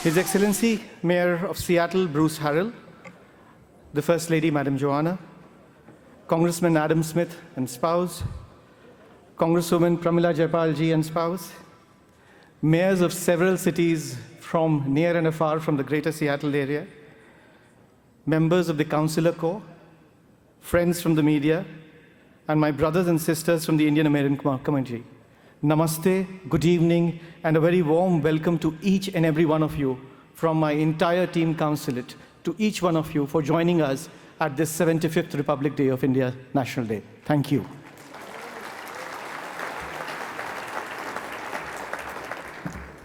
His Excellency, Mayor of Seattle, Bruce Harrell, the First Lady, Madam Joanna, Congressman Adam Smith and spouse, Congresswoman Pramila Jayapal ji and spouse, mayors of several cities from near and afar from the greater Seattle area, members of the Consular Corps, friends from the media, and my brothers and sisters from the Indian American community. Namaste, good evening, and a very warm welcome to each and every one of you from my entire team consulate, to each one of you for joining us at this 75th Republic Day of India National Day. Thank you.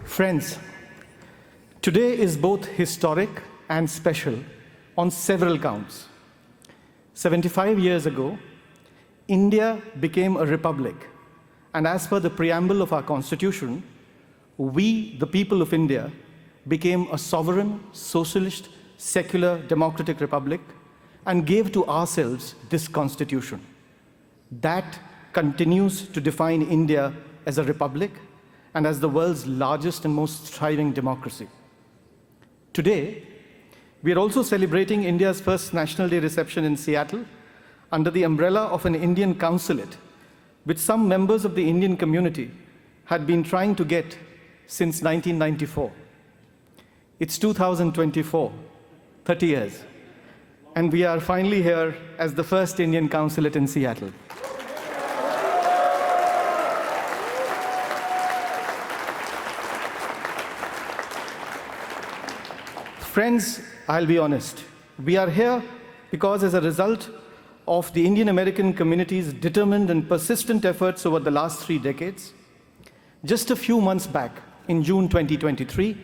Friends, today is both historic and special on several counts. 75 years ago, India became a republic, and as per the preamble of our constitution, we, the people of India, became a sovereign, socialist, secular, democratic republic and gave to ourselves this constitution. That continues to define India as a republic and as the world's largest and most thriving democracy. Today, we are also celebrating India's first National Day reception in Seattle under the umbrella of an Indian consulate, which some members of the Indian community had been trying to get since 1994. It's 2024, 30 years, and we are finally here as the first Indian consulate in Seattle. Friends, I'll be honest, we are here because as a result of the Indian American community's determined and persistent efforts over the last 3 decades. Just a few months back, in June 2023,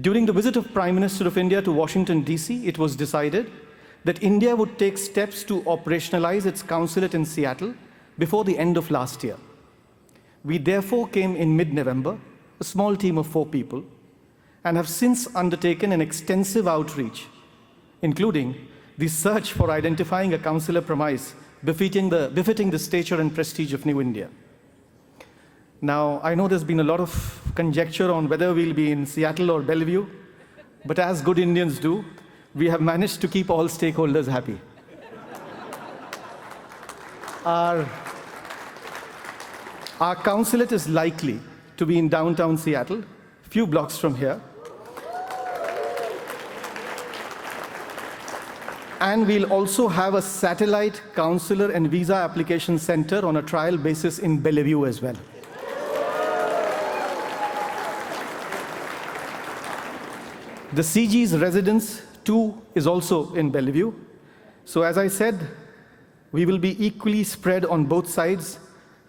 during the visit of Prime Minister of India to Washington, D.C., it was decided that India would take steps to operationalize its consulate in Seattle before the end of last year. We therefore came in mid-November, a small team of 4 people, and have since undertaken an extensive outreach, including the search for identifying a consular premise befitting the stature and prestige of New India. Now, I know there's been a lot of conjecture on whether we'll be in Seattle or Bellevue, but as good Indians do, we have managed to keep all stakeholders happy. Our consulate is likely to be in downtown Seattle, a few blocks from here. And we'll also have a satellite consular and visa application center on a trial basis in Bellevue as well. The CG's residence too is also in Bellevue. So as I said, we will be equally spread on both sides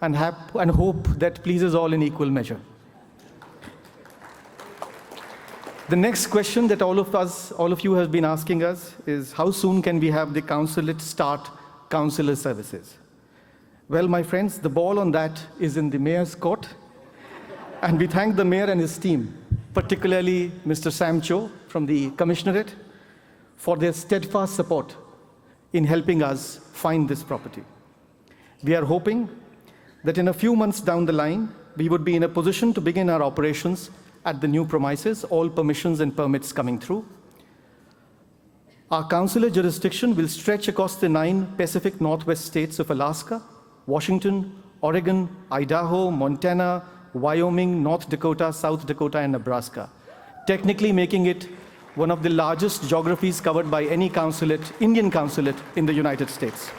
and hope that pleases all in equal measure. The next question that all of you have been asking us is, how soon can we have the consulate start consular services? Well, my friends, the ball on that is in the mayor's court. And we thank the mayor and his team, particularly Mr. Sam Cho from the commissionerate, for their steadfast support in helping us find this property. We are hoping that in a few months down the line, we would be in a position to begin our operations at the new premises, all permissions and permits coming through. Our consular jurisdiction will stretch across the 9 Pacific Northwest states of Alaska, Washington, Oregon, Idaho, Montana, Wyoming, North Dakota, South Dakota, and Nebraska, technically making it one of the largest geographies covered by any consulate, Indian consulate in the United States.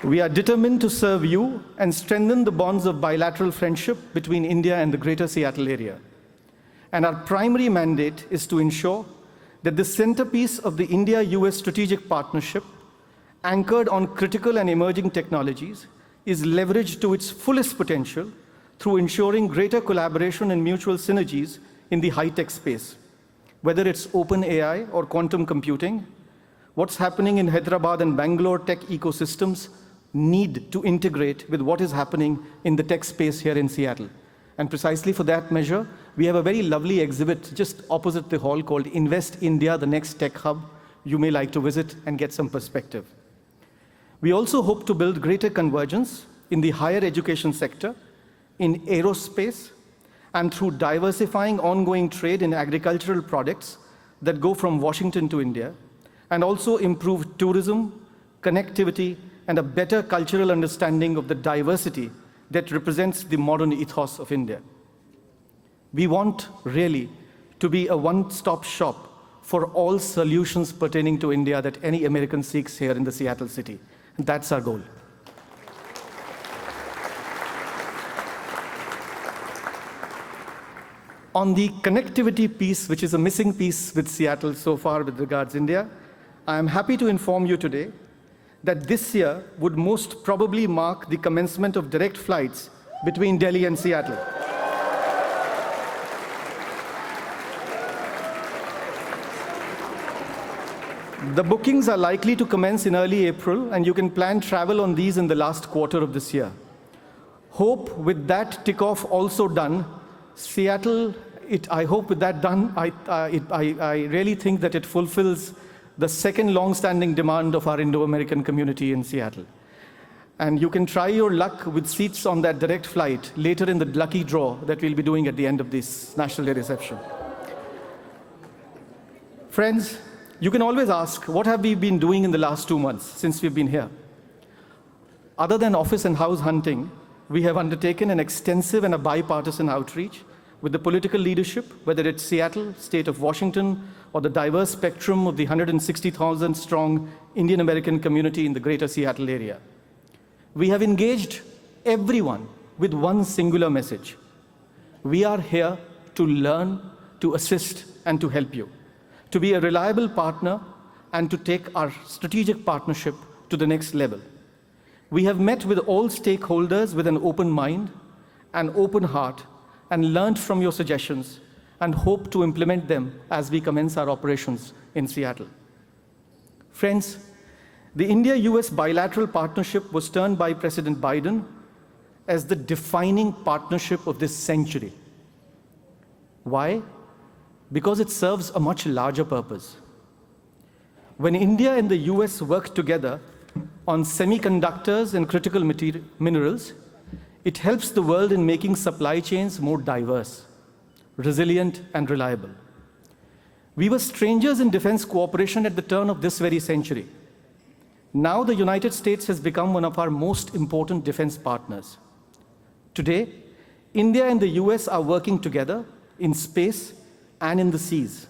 We are determined to serve you and strengthen the bonds of bilateral friendship between India and the greater Seattle area. And our primary mandate is to ensure that the centerpiece of the India-US strategic partnership, anchored on critical and emerging technologies, is leveraged to its fullest potential through ensuring greater collaboration and mutual synergies in the high-tech space. Whether it's open AI or quantum computing, what's happening in Hyderabad and Bangalore tech ecosystems need to integrate with what is happening in the tech space here in Seattle. And precisely for that measure, we have a very lovely exhibit just opposite the hall called Invest India, the Next Tech Hub. You may like to visit and get some perspective. We also hope to build greater convergence in the higher education sector in aerospace, and through diversifying ongoing trade in agricultural products that go from Washington to India, and also improve tourism, connectivity, and a better cultural understanding of the diversity that represents the modern ethos of India. We want really to be a one-stop shop for all solutions pertaining to India that any American seeks here in the Seattle city. And that's our goal. On the connectivity piece, which is a missing piece with Seattle so far with regards India, I am happy to inform you today that this year would most probably mark the commencement of direct flights between Delhi and Seattle. The bookings are likely to commence in early April, and you can plan travel on these in the last quarter of this year. Hope with that tick-off also done, Seattle, I hope with that done, I really think that it fulfills the second long-standing demand of our Indo-American community in Seattle. And you can try your luck with seats on that direct flight later in the lucky draw that we'll be doing at the end of this National Day reception. Friends, you can always ask, what have we been doing in the last 2 months since we've been here? Other than office and house hunting, we have undertaken an extensive and a bipartisan outreach with the political leadership, whether it's Seattle, state of Washington, or the diverse spectrum of the 160,000 strong Indian American community in the greater Seattle area. We have engaged everyone with one singular message. We are here to learn, to assist, and to help you, to be a reliable partner, and to take our strategic partnership to the next level. We have met with all stakeholders with an open mind, an open heart, and learned from your suggestions, and hope to implement them as we commence our operations in Seattle. Friends, the India-US bilateral partnership was termed by President Biden as the defining partnership of this century. Why? Because it serves a much larger purpose. When India and the US work together on semiconductors and critical minerals, it helps the world in making supply chains more diverse, resilient, and reliable. We were strangers in defense cooperation at the turn of this very century. Now the United States has become one of our most important defense partners. Today, India and the US are working together in space and in the seas,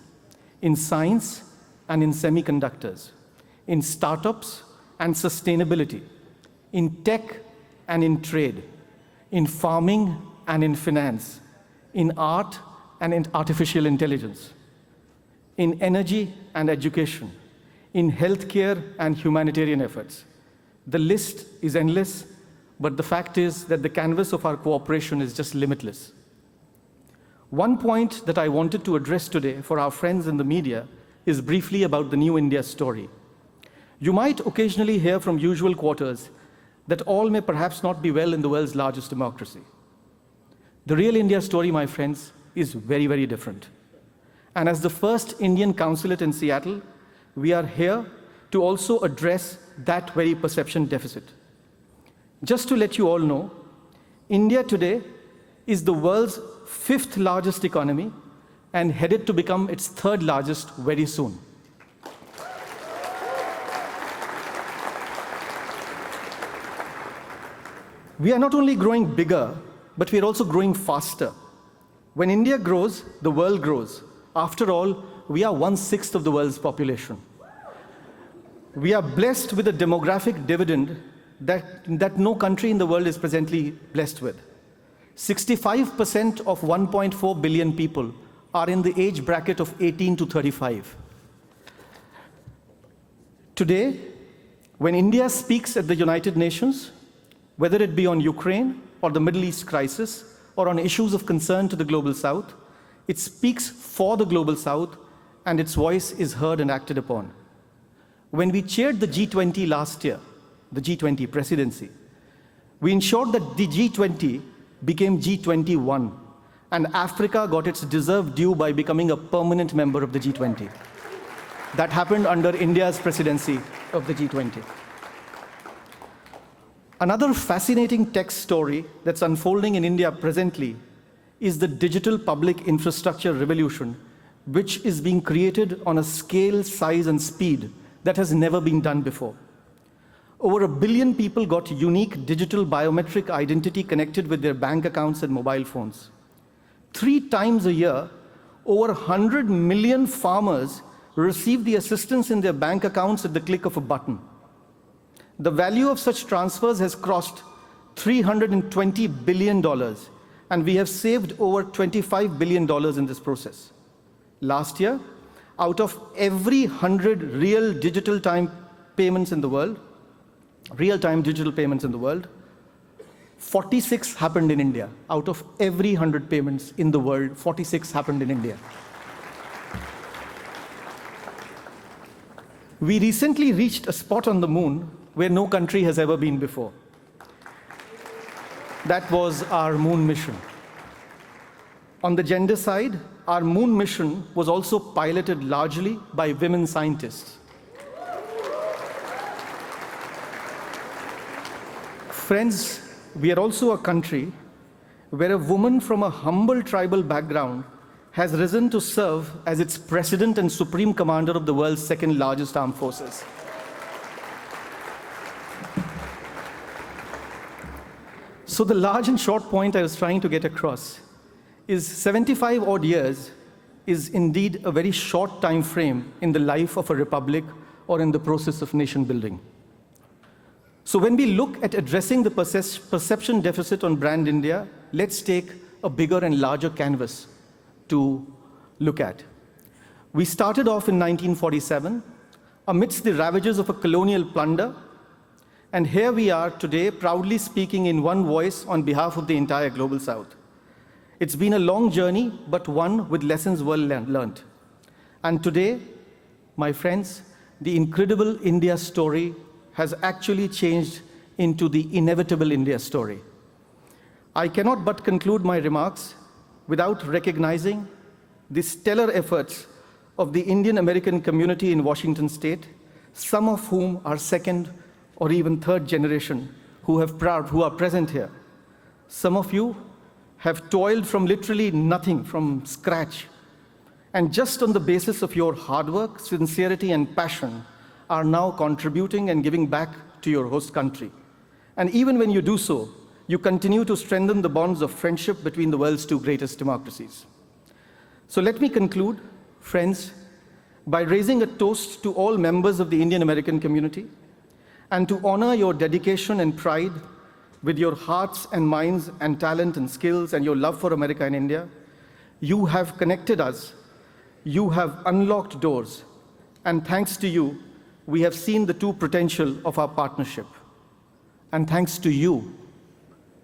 in science and in semiconductors, in startups and sustainability, in tech and in trade, in farming and in finance, in art and in artificial intelligence, in energy and education, in healthcare and humanitarian efforts. The list is endless, but the fact is that the canvas of our cooperation is just limitless. One point that I wanted to address today for our friends in the media is briefly about the New India story. You might occasionally hear from usual quarters that all may perhaps not be well in the world's largest democracy. The real India story, my friends, is very, very different. And as the first Indian consulate in Seattle, we are here to also address that very perception deficit. Just to let you all know, India today is the world's 5th largest economy and headed to become its 3rd largest very soon. We are not only growing bigger, but we are also growing faster. When India grows, the world grows. After all, we are 1/6 of the world's population. We are blessed with a demographic dividend that no country in the world is presently blessed with. 65% of 1.4 billion people are in the age bracket of 18 to 35. Today, when India speaks at the United Nations, whether it be on Ukraine or the Middle East crisis or on issues of concern to the Global South, it speaks for the Global South and its voice is heard and acted upon. When we chaired the G20 last year, the G20 presidency, we ensured that the G20 became G21 and Africa got its deserved due by becoming a permanent member of the G20. That happened under India's presidency of the G20. Another fascinating tech story that's unfolding in India presently is the digital public infrastructure revolution, which is being created on a scale, size, and speed that has never been done before. Over 1 billion people got unique digital biometric identity connected with their bank accounts and mobile phones. 3 times a year, over 100 million farmers receive the assistance in their bank accounts at the click of a button. The value of such transfers has crossed $320 billion, and we have saved over $25 billion in this process. Last year, out of every 100 real-time digital payments in the world, 46 happened in India. Out of every 100 payments in the world, 46 happened in India. We recently reached a spot on the moon where no country has ever been before. That was our moon mission. On the gender side, our moon mission was also piloted largely by women scientists. Friends, we are also a country where a woman from a humble tribal background has risen to serve as its president and supreme commander of the world's second largest armed forces. So the large and short point I was trying to get across is 75 odd years is indeed a very short time frame in the life of a republic or in the process of nation building. So when we look at addressing the perception deficit on brand India, let's take a bigger and larger canvas to look at. We started off in 1947 amidst the ravages of a colonial plunder, and here we are today proudly speaking in one voice on behalf of the entire Global South. It's been a long journey, but one with lessons well learned. And today, my friends, the incredible India story has actually changed into the inevitable India story. I cannot but conclude my remarks without recognizing the stellar efforts of the Indian American community in Washington State, some of whom are second or even third generation who are present here. Some of you have toiled from literally nothing, from scratch, and just on the basis of your hard work, sincerity, and passion, are now contributing and giving back to your host country. And even when you do so, you continue to strengthen the bonds of friendship between the world's 2 greatest democracies. So let me conclude, friends, by raising a toast to all members of the Indian American community, and to honor your dedication and pride with your hearts and minds and talent and skills and your love for America and India. You have connected us. You have unlocked doors. And thanks to you, we have seen the true potential of our partnership. And thanks to you,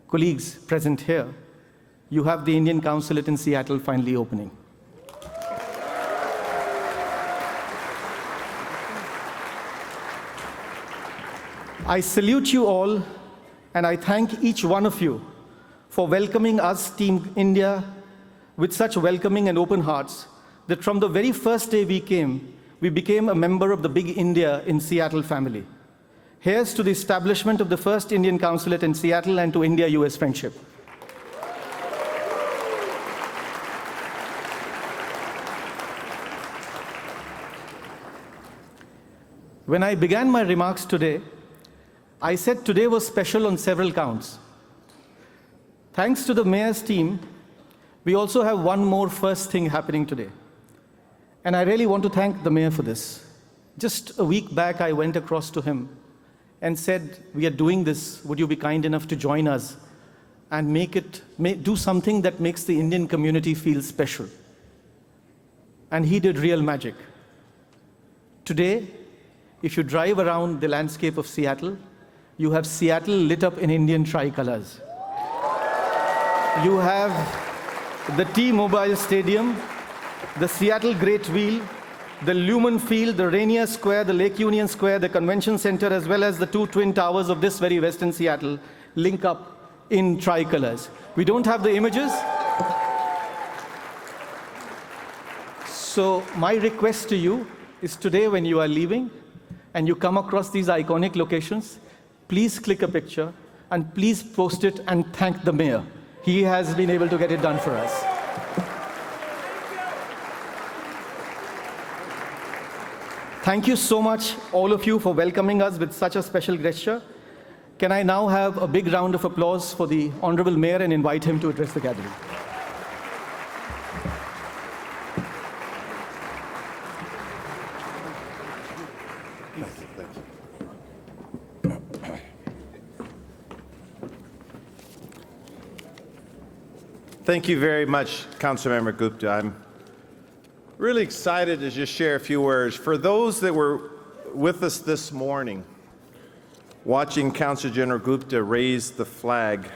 colleagues present here, you have the Indian Consulate in Seattle finally opening. I salute you all, and I thank each one of you for welcoming us, Team India, with such welcoming and open hearts that from the very first day we became a member of the Big India in Seattle family. Here's to the establishment of the first Indian Consulate in Seattle and to India-US friendship. When I began my remarks today, I said today was special on several counts. Thanks to the mayor's team, we also have one more first thing happening today. And I really want to thank the mayor for this. Just a week back, I went across to him and said, we are doing this, would you be kind enough to join us and do something that makes the Indian community feel special? And he did real magic. Today, if you drive around the landscape of Seattle, you have Seattle lit up in Indian tricolors. You have the T-Mobile Stadium, the Seattle Great Wheel, the Lumen Field, the Rainier Square, the Lake Union Square, the Convention Center, as well as the 2 twin towers of this very Western Seattle link up in tricolors. We don't have the images. So my request to you is today when you are leaving and you come across these iconic locations, please click a picture and please post it and thank the mayor. He has been able to get it done for us. Thank you so much, all of you, for welcoming us with such a special gesture. Can I now have a big round of applause for the Honorable Mayor and invite him to address the gathering? Thank you very much, Councilmember Gupta. I'm really excited to just share a few words. For those that were with us this morning, watching Council General Gupta raise the flag,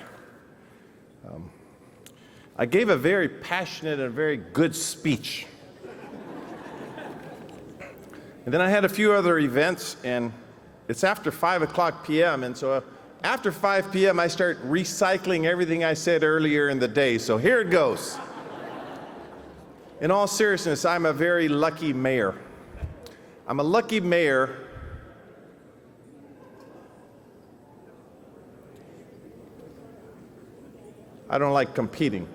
I gave a very passionate and very good speech. And then I had a few other events, and it's after 5 p.m., and so after 5 p.m., I start recycling everything I said earlier in the day, so here it goes. In all seriousness, I'm a very lucky mayor. I'm a lucky mayor I don't like competing.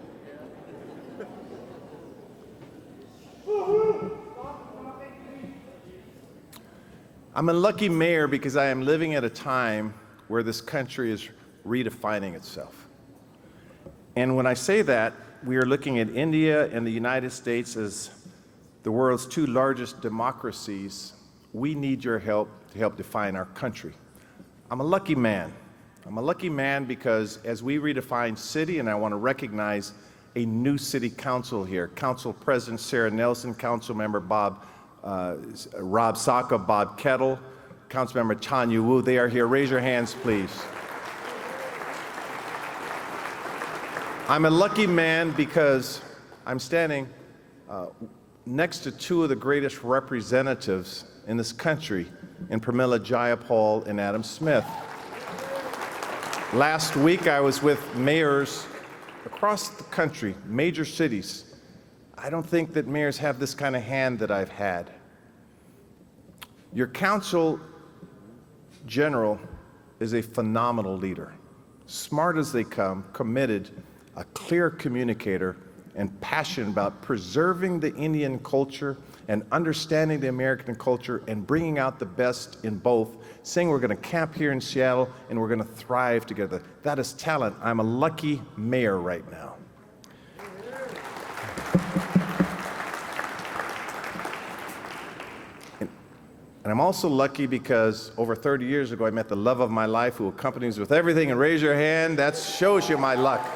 I'm a lucky mayor because I am living at a time where this country is redefining itself. And when I say that, we are looking at India and the United States as the world's two largest democracies. We need your help to help define our country. I'm a lucky man. I'm a lucky man because as we redefine city, and I want to recognize a new city council here, Council President Sarah Nelson, Council Member Rob Saka, Bob Kettle, Councilmember Tanya Wu, they are here. Raise your hands, please. I'm a lucky man because I'm standing next to two of the greatest representatives in this country, in Pramila Jayapal and Adam Smith. Last week, I was with mayors across the country, major cities. I don't think that mayors have this kind of hand that I've had. Your council general is a phenomenal leader, smart as they come, committed, a clear communicator, and passionate about preserving the Indian culture and understanding the American culture and bringing out the best in both, saying we're going to camp here in Seattle and we're going to thrive together. That is talent. I'm a lucky mayor right now. And I'm also lucky because over 30 years ago, I met the love of my life who accompanies with everything. And raise your hand, that shows you my luck.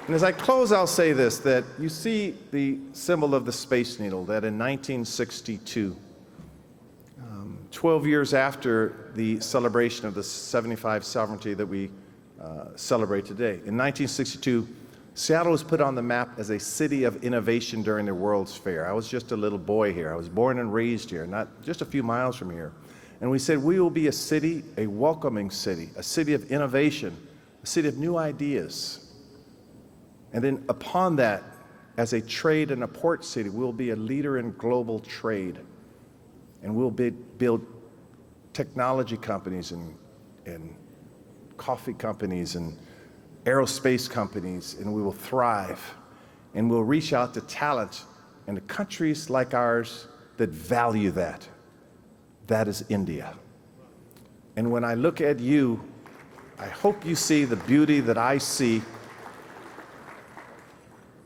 And as I close, I'll say this, that you see the symbol of the Space Needle, that in 1962, 12 years after the celebration of the 75 sovereignty that we celebrate today, in 1962, Seattle was put on the map as a city of innovation during the World's Fair. I was just a little boy here. I was born and raised here, not just a few miles from here. And we said, we will be a city, a welcoming city, a city of innovation, a city of new ideas. And then upon that, as a trade and a port city, we'll be a leader in global trade. And we'll build technology companies and coffee companies and aerospace companies, and we will thrive. And we'll reach out to talent in the countries like ours that value that. That is India. And when I look at you, I hope you see the beauty that I see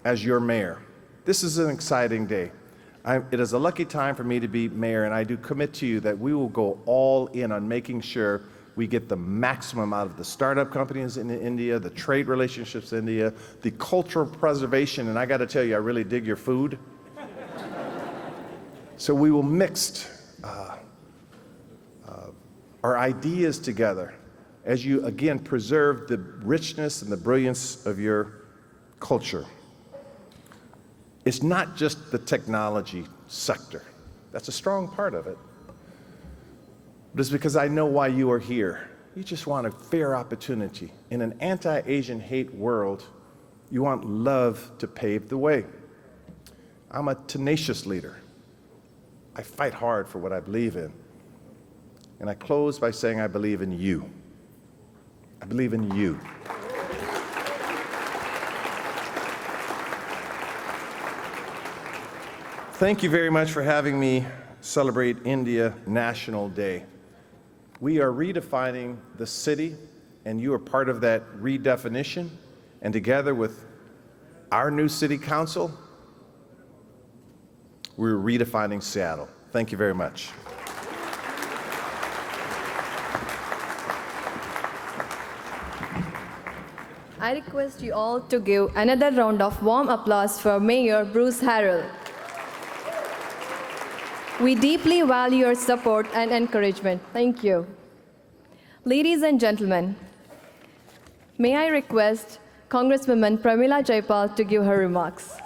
as your mayor. This is an exciting day. It is a lucky time for me to be mayor, and I do commit to you that we will go all in on making sure we get the maximum out of the startup companies in India, the trade relationships in India, the cultural preservation, and I got to tell you, I really dig your food. So we will mix our ideas together as you, again, preserve the richness and the brilliance of your culture. It's not just the technology sector. That's a strong part of it. But it's because I know why you are here. You just want a fair opportunity. In an anti-Asian hate world, you want love to pave the way. I'm a tenacious leader. I fight hard for what I believe in. And I close by saying I believe in you. I believe in you. Thank you very much for having me celebrate India National Day. We are redefining the city, and you are part of that redefinition. And together with our new city council, we're redefining Seattle. Thank you very much. I request you all to give another round of warm applause for Mayor Bruce Harrell. We deeply value your support and encouragement. Thank you. Ladies and gentlemen, may I request Congresswoman Pramila Jayapal to give her remarks.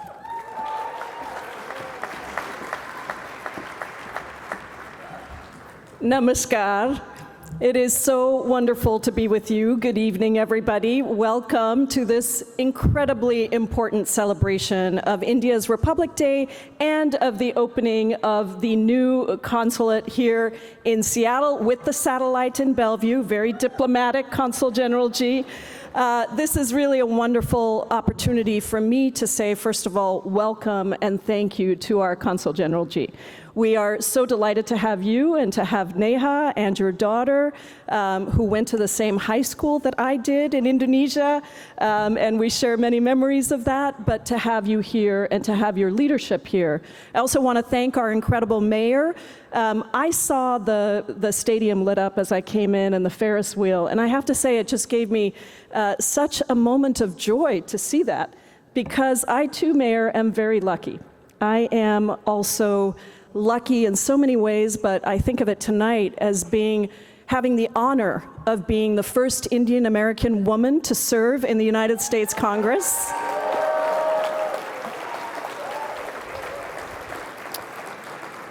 Namaskar. It is so wonderful to be with you. Good evening, everybody. Welcome to this incredibly important celebration of India's Republic Day and of the opening of the new consulate here in Seattle with the satellite in Bellevue. Very diplomatic, Consul General G. This is really a wonderful opportunity for me to say, first of all, welcome and thank you to our Consul General G. We are so delighted to have you and to have Neha and your daughter, who went to the same high school that I did in Indonesia, and we share many memories of that, but to have you here and to have your leadership here. I also want to thank our incredible mayor. I saw the stadium lit up as I came in and the Ferris wheel, and I have to say it just gave me such a moment of joy to see that, because I too, Mayor, am very lucky. I am also lucky in so many ways, but I think of it tonight as having the honor of being the first Indian American woman to serve in the United States Congress.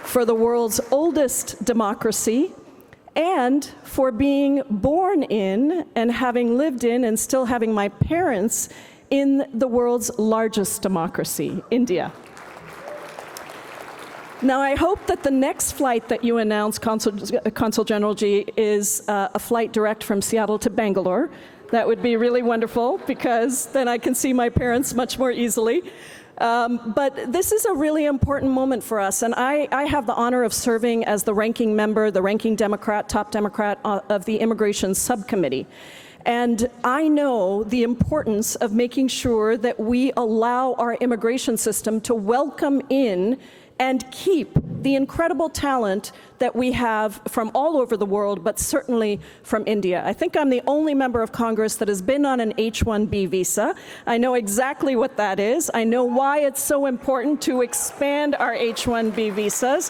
For the world's oldest democracy, and for being born in and having lived in and still having my parents in the world's largest democracy, India. Now, I hope that the next flight that you announce, Consul General G, is a flight direct from Seattle to Bangalore. That would be really wonderful, because then I can see my parents much more easily. But this is a really important moment for us, and I have the honor of serving as the ranking member, the ranking Democrat, top Democrat of the Immigration Subcommittee. And I know the importance of making sure that we allow our immigration system to welcome in and keep the incredible talent that we have from all over the world, but certainly from India. I think I'm the only member of Congress that has been on an H-1B visa. I know exactly what that is. I know why it's so important to expand our H-1B visas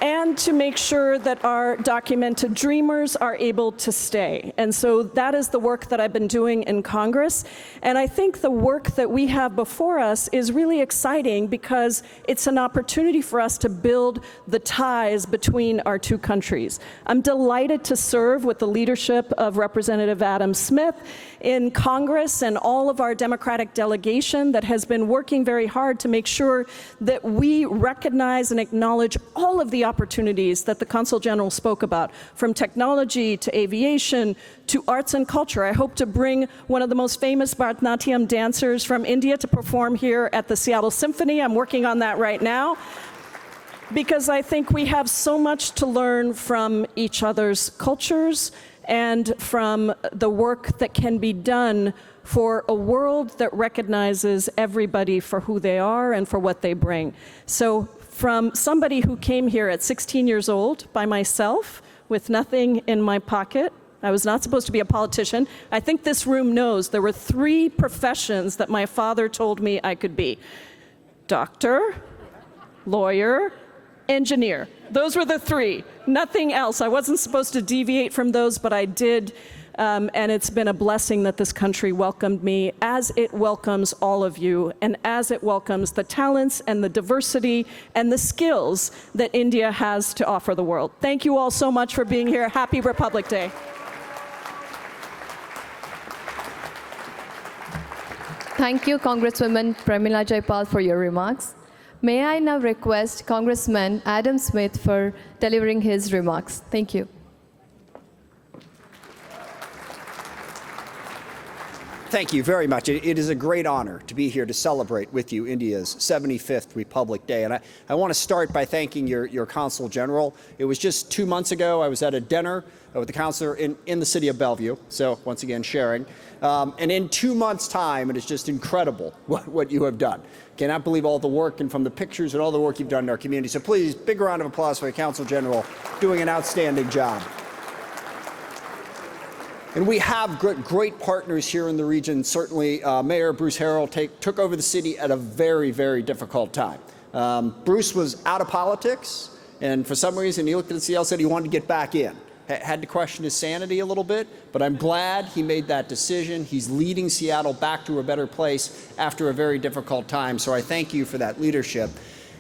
and to make sure that our documented dreamers are able to stay. And so that is the work that I've been doing in Congress. And I think the work that we have before us is really exciting, because it's an opportunity for us to build the ties between our two countries. I'm delighted to serve with the leadership of Representative Adam Smith in Congress and all of our Democratic delegation that has been working very hard to make sure that we recognize and acknowledge all of the opportunities that the Consul General spoke about, from technology to aviation to arts and culture. I hope to bring one of the most famous Bharatanatyam dancers from India to perform here at the Seattle Symphony. I'm working on that right now, because I think we have so much to learn from each other's cultures and from the work that can be done for a world that recognizes everybody for who they are and for what they bring. So from somebody who came here at 16 years old by myself with nothing in my pocket, I was not supposed to be a politician. I think this room knows there were 3 professions that my father told me I could be: doctor, lawyer, engineer. Those were the 3, nothing else. I wasn't supposed to deviate from those, but I did. And it's been a blessing that this country welcomed me, as it welcomes all of you, and as it welcomes the talents and the diversity and the skills that India has to offer the world. Thank you all so much for being here. Happy Republic Day. Thank you, Congresswoman Pramila Jayapal, for your remarks. May I now request Congressman Adam Smith for delivering his remarks. Thank you. Thank you very much. It is a great honor to be here to celebrate with you India's 75th Republic Day. And I want to start by thanking your Consul General. It was just 2 months ago, I was at a dinner with the consular in the city of Bellevue, so once again sharing. And in 2 months' time, it is just incredible what you have done. Cannot believe all the work and from the pictures and all the work you've done in our community. So please, big round of applause for the Consul General doing an outstanding job. And we have great partners here in the region. Certainly, Mayor Bruce Harrell took over the city at a very, very difficult time. Bruce was out of politics, and for some reason, he looked at the Seattle said he wanted to get back in. Had to question his sanity a little bit, but I'm glad he made that decision. He's leading Seattle back to a better place after a very difficult time, so I thank you for that leadership.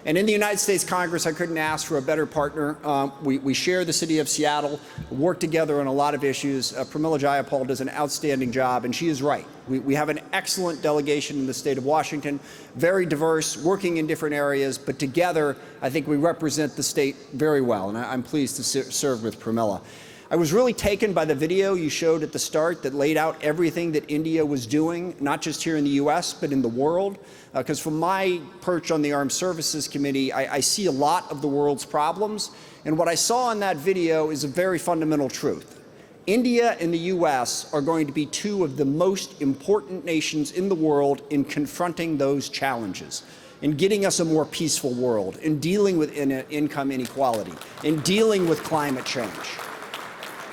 And in the United States Congress, I couldn't ask for a better partner. We share the city of Seattle, work together on a lot of issues. Pramila Jayapal does an outstanding job, and she is right. We have an excellent delegation in the state of Washington, very diverse, working in different areas, but together, I think we represent the state very well, and I'm pleased to serve with Pramila. I was really taken by the video you showed at the start that laid out everything that India was doing, not just here in the US, but in the world. Because from my perch on the Armed Services Committee, I see a lot of the world's problems. And what I saw in that video is a very fundamental truth. India and the US are going to be two of the most important nations in the world in confronting those challenges, in getting us a more peaceful world, in dealing with income inequality, in dealing with climate change.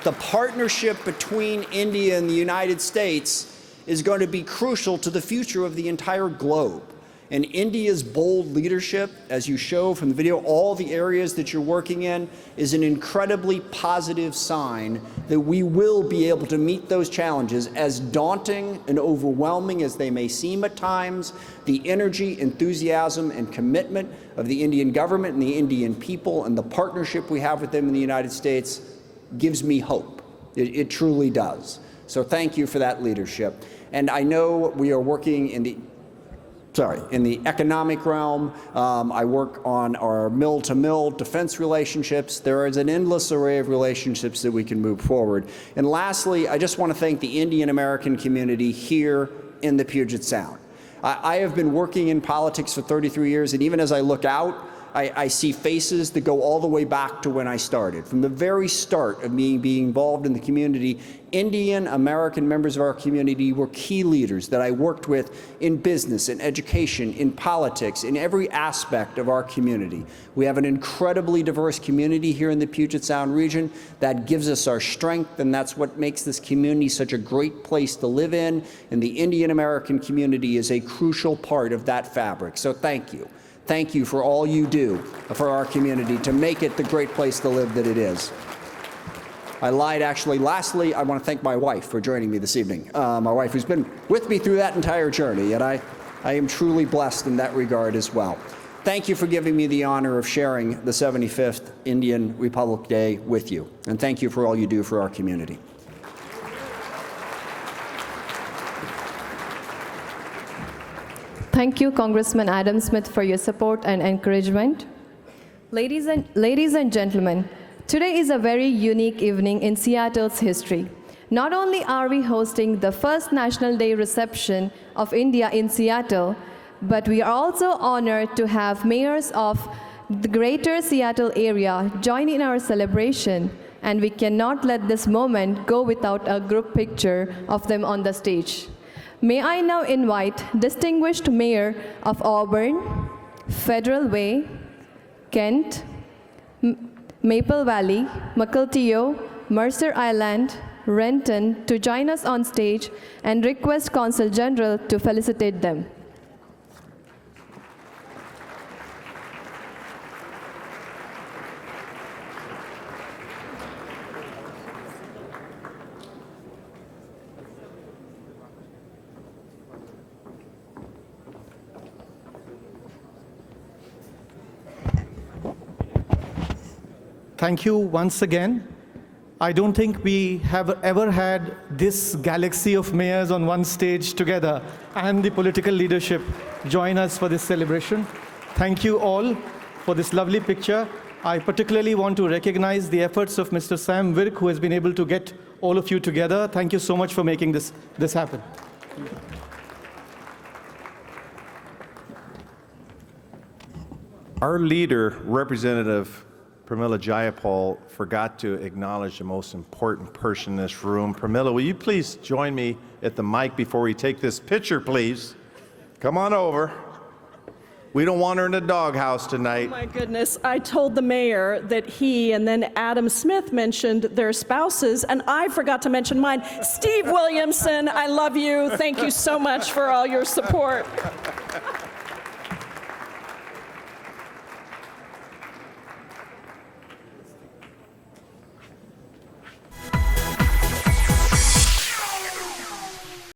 The partnership between India and the United States is going to be crucial to the future of the entire globe. And India's bold leadership, as you show from the video, all the areas that you're working in, is an incredibly positive sign that we will be able to meet those challenges, as daunting and overwhelming as they may seem at times. The energy, enthusiasm, and commitment of the Indian government and the Indian people and the partnership we have with them in the United States gives me hope. It truly does. So thank you for that leadership. And I know we are working in the economic realm. I work on our mill-to-mill defense relationships. There is an endless array of relationships that we can move forward. And lastly, I just want to thank the Indian American community here in the Puget Sound. I have been working in politics for 33 years, and even as I look out, I see faces that go all the way back to when I started. From the very start of me being involved in the community, Indian American members of our community were key leaders that I worked with in business, in education, in politics, in every aspect of our community. We have an incredibly diverse community here in the Puget Sound region. That gives us our strength, and that's what makes this community such a great place to live in. And the Indian American community is a crucial part of that fabric. So thank you. Thank you for all you do for our community to make it the great place to live that it is. I lied, actually. Lastly, I want to thank my wife for joining me this evening. My wife who's been with me through that entire journey, and I am truly blessed in that regard as well. Thank you for giving me the honor of sharing the 75th Indian Republic Day with you, and thank you for all you do for our community. Thank you, Congressman Adam Smith, for your support and encouragement. Ladies and gentlemen, today is a very unique evening in Seattle's history. Not only are we hosting the first National Day reception of India in Seattle, but we are also honored to have mayors of the greater Seattle area join in our celebration, and we cannot let this moment go without a group picture of them on the stage. May I now invite distinguished Mayor of Auburn, Federal Way, Kent, Maple Valley, Mukilteo, Mercer Island, Renton to join us on stage and request Consul General to felicitate them. Thank you once again. I don't think we have ever had this galaxy of mayors on one stage together and the political leadership join us for this celebration. Thank you all for this lovely picture. I particularly want to recognize the efforts of Mr. Sam Virk, who has been able to get all of you together. Thank you so much for making this happen. Our leader, Representative Pramila Jayapal, forgot to acknowledge the most important person in this room. Pramila, will you please join me at the mic before we take this picture, please? Come on over. We don't want her in the doghouse tonight. Oh my goodness, I told the mayor that he and then Adam Smith mentioned their spouses, and I forgot to mention mine. Steve Williamson, I love you. Thank you so much for all your support.